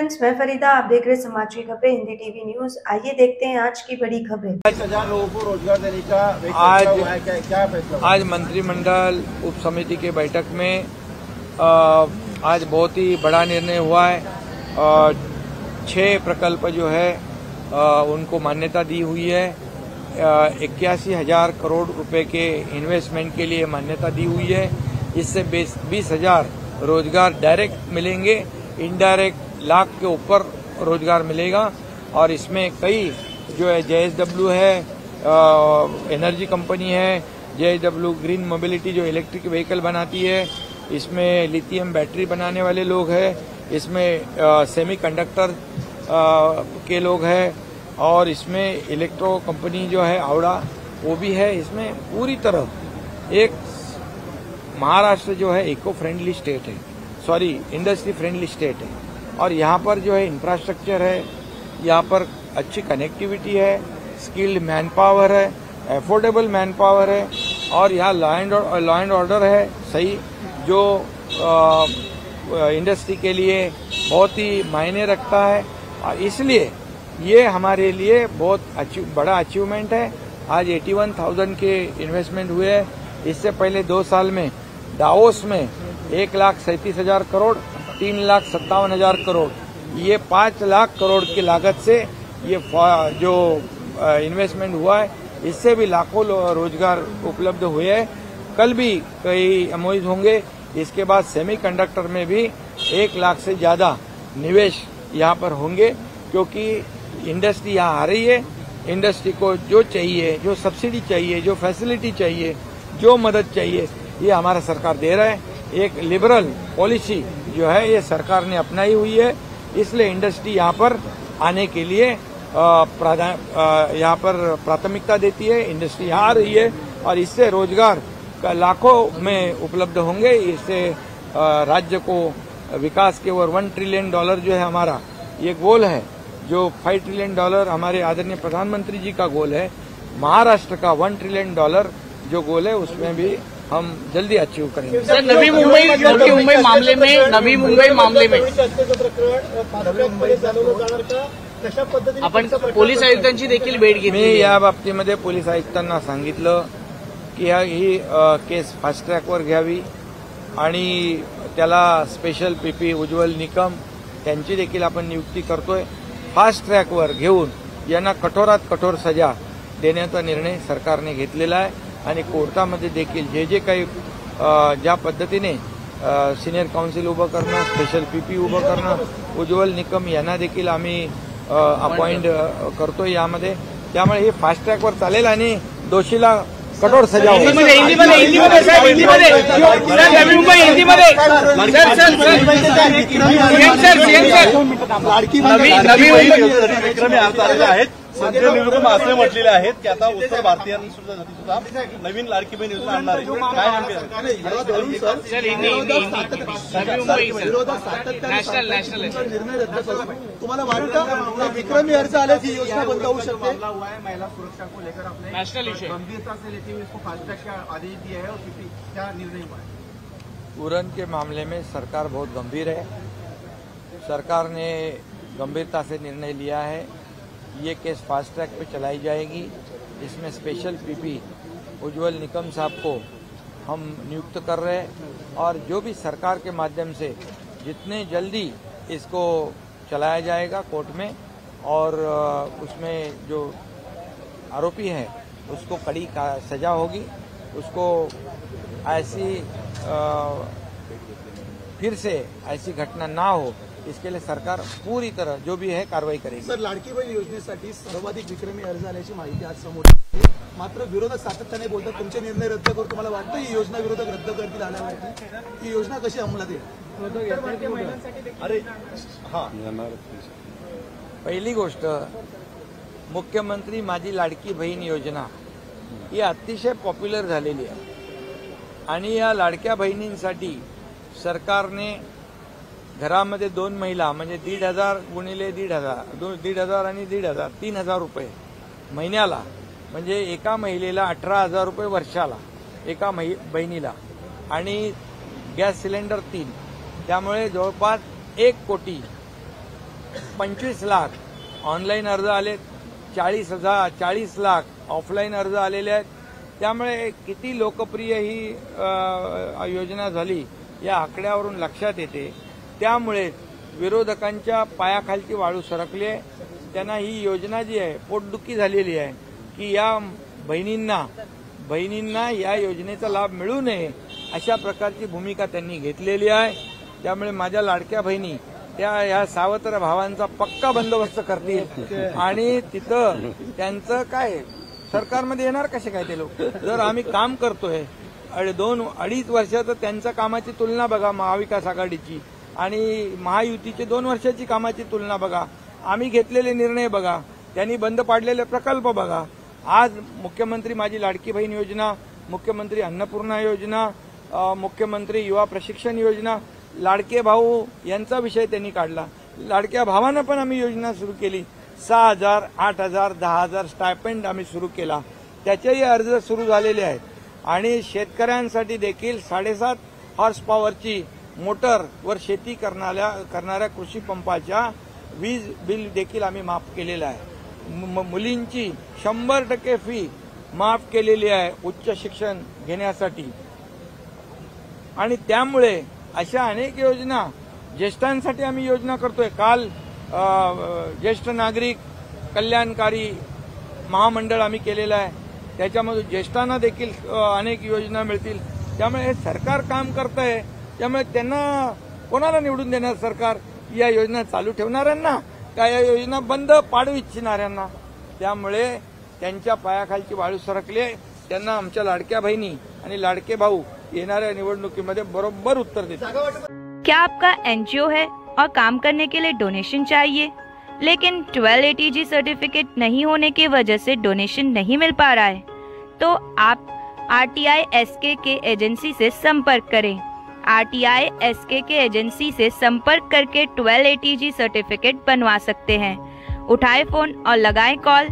Friends, मैं फरीदा, आप देख रहे समाज की खबरें हिंदी टीवी न्यूज। आइए देखते हैं आज की बड़ी खबरें। 10,000 लोगों को रोजगार देने का क्या फैसला? आज मंत्रिमंडल उप समिति की बैठक में आज बहुत ही बड़ा निर्णय हुआ है। 6 प्रकल्प जो है उनको मान्यता दी हुई है। 81,000 करोड़ रुपए के इन्वेस्टमेंट के लिए मान्यता दी हुई है। इससे 20,000 रोजगार डायरेक्ट मिलेंगे, इनडायरेक्ट लाख के ऊपर रोजगार मिलेगा। और इसमें कई जो है JSW है, एनर्जी कंपनी है, JSW ग्रीन मोबिलिटी जो इलेक्ट्रिक व्हीकल बनाती है, इसमें लिथियम बैटरी बनाने वाले लोग हैं, इसमें सेमीकंडक्टर के लोग हैं, और इसमें इलेक्ट्रो कंपनी जो है आवड़ा वो भी है। इसमें पूरी तरह एक महाराष्ट्र जो है इको फ्रेंडली स्टेट है, इंडस्ट्री फ्रेंडली स्टेट है। और यहाँ पर जो है इंफ्रास्ट्रक्चर है, यहाँ पर अच्छी कनेक्टिविटी है, स्किल्ड मैन पावर है, अफोर्डेबल मैन पावर है, और यहाँ लॉ एंड ऑर्डर है सही, जो इंडस्ट्री के लिए बहुत ही मायने रखता है। और इसलिए ये हमारे लिए बहुत बड़ा अचीवमेंट है। आज 81,000 के इन्वेस्टमेंट हुए हैं। इससे पहले 2 साल में दावोस में 1,37,000 करोड़, 3,57,000 करोड़, ये 5 लाख करोड़ की लागत से ये जो इन्वेस्टमेंट हुआ है, इससे भी लाखों रोजगार उपलब्ध हुए हैं। कल भी कई एमओयू होंगे। इसके बाद सेमीकंडक्टर में भी 1 लाख से ज्यादा निवेश यहाँ पर होंगे, क्योंकि इंडस्ट्री यहाँ आ रही है। इंडस्ट्री को जो चाहिए, जो सब्सिडी चाहिए, जो फैसिलिटी चाहिए, जो मदद चाहिए, ये हमारा सरकार दे रहा है। एक लिबरल पॉलिसी जो है ये सरकार ने अपनाई हुई है। इसलिए इंडस्ट्री यहाँ पर आने के लिए यहाँ पर प्राथमिकता देती है। इंडस्ट्री यहाँ आ रही है और इससे रोजगार का लाखों में उपलब्ध होंगे। इससे राज्य को विकास के ओर $1 ट्रिलियन जो है हमारा ये गोल है, जो $5 ट्रिलियन हमारे आदरणीय प्रधानमंत्री जी का गोल है। महाराष्ट्र का $1 ट्रिलियन जो गोल है, उसमें भी हम जल्दी अचीव करेंगे। सर, नवी मुंबई मामले में आपण पोलीस आयुक्तांची देखील भेट घेतली। मी या बाबतीमध्ये पोलीस आयुक्तांना सांगितलं की ही केस फास्ट ट्रॅकवर घ्यावी आणि त्याला स्पेशल पीपी उज्ज्वल निकम त्यांची देखील आपण नियुक्ती करतोय। फास्ट ट्रॅकवर घेऊन यांना कठोरात कठोर सजा देण्याचा निर्णय सरकारने घेतलेला आहे। आणि कोर्टामध्ये देखील जे काही ज्या पद्धतीने सिनियर काउन्सिल उभं करणं, स्पेशल पीपी उभं करणं, उज्ज्वल निकम यांना देखील आम्ही अपॉइंट करतोय यामध्ये। त्यामुळे हे फास्ट ट्रॅकवर चालेल आणि दोषीला कठोर सजा होईल। संजय निरुपम असं म्हटलेले आहेत की आता उत्तर भारतीयांसाठी सुद्धा नवीन लाडकी बहीण योजना आणणार आहे। तुम्हाला वाटतं विक्रमी अर्ज आल्यास ही योजना बंद होऊ शकते? महिला सुरक्षा को लेकर आपने नेशनल इशू गंभीरता से लेते हुए इसको फास्ट ट्रैक का आदेश दिया है, और क्या निर्णय हुआ है? उड़न के मामले में सरकार बहुत गंभीर है। सरकार ने गंभीरता से निर्णय लिया है। ये केस फास्ट ट्रैक पे चलाई जाएगी। इसमें स्पेशल पीपी उज्ज्वल निकम साहब को हम नियुक्त कर रहे हैं, और जो भी सरकार के माध्यम से जितने जल्दी इसको चलाया जाएगा कोर्ट में, और उसमें जो आरोपी है उसको कड़ी सजा होगी। उसको ऐसी फिर से ऐसी घटना ना हो, इसके लिए सरकार पूरी तरह जो भी है कार्रवाई करेगी। सर, लाडकी बहीण योजनेसाठी सर्वाधिक विक्रमी अर्ज आल्याची माहिती आज समोर आली, मात्र विरोधक सातत्याने बोलतात तुमचे निर्णय रद्द करू। तुम्हाला वाटतं ही योजना विरोधक रद्द करतील आल्यावरती? ही योजना कशी अंमलात येईल? अरे हा, पहिली गोष्ट, मुख्यमंत्री माझी लाडकी बहीण योजना ही अतिशय पॉप्युलर झालेली आहे। आणि या लाडक्या बहिणींसाठी सरकारने घरामध्ये 2 महिला म्हणजे 1,500 गुणिले 1,500 आणि 1,500 3,000 रुपये महिन्याला, म्हणजे एका महिलेला 18,000 रुपये वर्षाला एका बहिणीला, आणि गॅस सिलेंडर 3, त्यामुळे जवळपास 1 कोटी 25 लाख ऑनलाईन अर्ज आलेत, 40 लाख ऑफलाईन अर्ज आलेले आहेत. त्यामुळे किती लोकप्रिय ही योजना झाली या आकड्यावरून लक्षात येते. त्यामुळे विरोधकांच्या पायाखालची वाळू सरकली आहे. त्यांना ही योजना जी आहे पोटदुखी झालेली आहे की या बहिणींना या योजनेचा लाभ मिळू नये अशा प्रकारची भूमिका त्यांनी घेतलेली आहे. त्यामुळे माझ्या लाडक्या बहिणी त्या ह्या सावत्र भावांचा पक्का बंदोबस्त करतील आणि तिथं त्यांचं काय सरकारमध्ये येणार कसे काय ते लोक. जर आम्ही काम करतोय 2-2.5 वर्षाचं त्यांच्या कामाची तुलना बघा महाविकास आघाडीची आणि महायुतीचे 2 वर्षाची कामाची तुलना बघा, आम्ही घेतलेले निर्णय बघा, त्यांनी बंद पाडलेले प्रकल्प बघा. आज मुख्यमंत्री माझी लाडकी बहीण योजना, मुख्यमंत्री अन्नपूर्णा योजना, मुख्यमंत्री युवा प्रशिक्षण योजना, लाडके भाऊ यांचा विषय त्यांनी काढला. लाडक्या भावानं पण आम्ही योजना सुरू केली. 6,000, 8,000, 10,000 स्टायपेंड आम्ही सुरू केला. त्याचेही अर्ज सुरू झालेले आहेत आणि शेतकऱ्यांसाठी देखील 7.5 हॉर्स पॉवरची मोटरवर शेती करणाऱ्या कृषी पंपाच्या वीज बिल देखील आम्ही माफ केलेलं आहे. मुलींची 100% फी माफ केलेली आहे उच्च शिक्षण घेण्यासाठी. आणि त्यामुळे अशा अनेक योजना ज्येष्ठांसाठी आम्ही योजना करतोय. काल ज्येष्ठ नागरिक कल्याणकारी महामंडळ आम्ही केलेलं आहे. त्याच्यामध्ये ज्येष्ठांना देखील अनेक योजना मिळतील. त्यामुळे हे सरकार काम करतंय. त्यामुळे त्यांना कोणाला निवडून देणार सरकार? या योजना चालू ठेवणाऱ्यांना का या योजना बंद पाडू इच्छिणाऱ्यांना? त्यामुळे त्यांच्या पायाखालची वाळू सरकली आहे. त्यांना आमच्या लाडक्या बहिणी आणि लाडके भाऊ येणाऱ्या निवडणुकीमध्ये बरोबर उत्तर देतील. क्या आपका एनजीओ है और काम करने के लिए डोनेशन चाहिए, लेकिन 1280G सर्टिफिकेट नहीं होने की वजह से डोनेशन नहीं मिल पा रहा है, तो आप RTI SKK एजेंसी से संपर्क करें. RTI SKK एजेंसी से संपर्क करके 1280G सर्टिफिकेट बनवा सकते हैं. उठाए फोन और लगाएं कॉल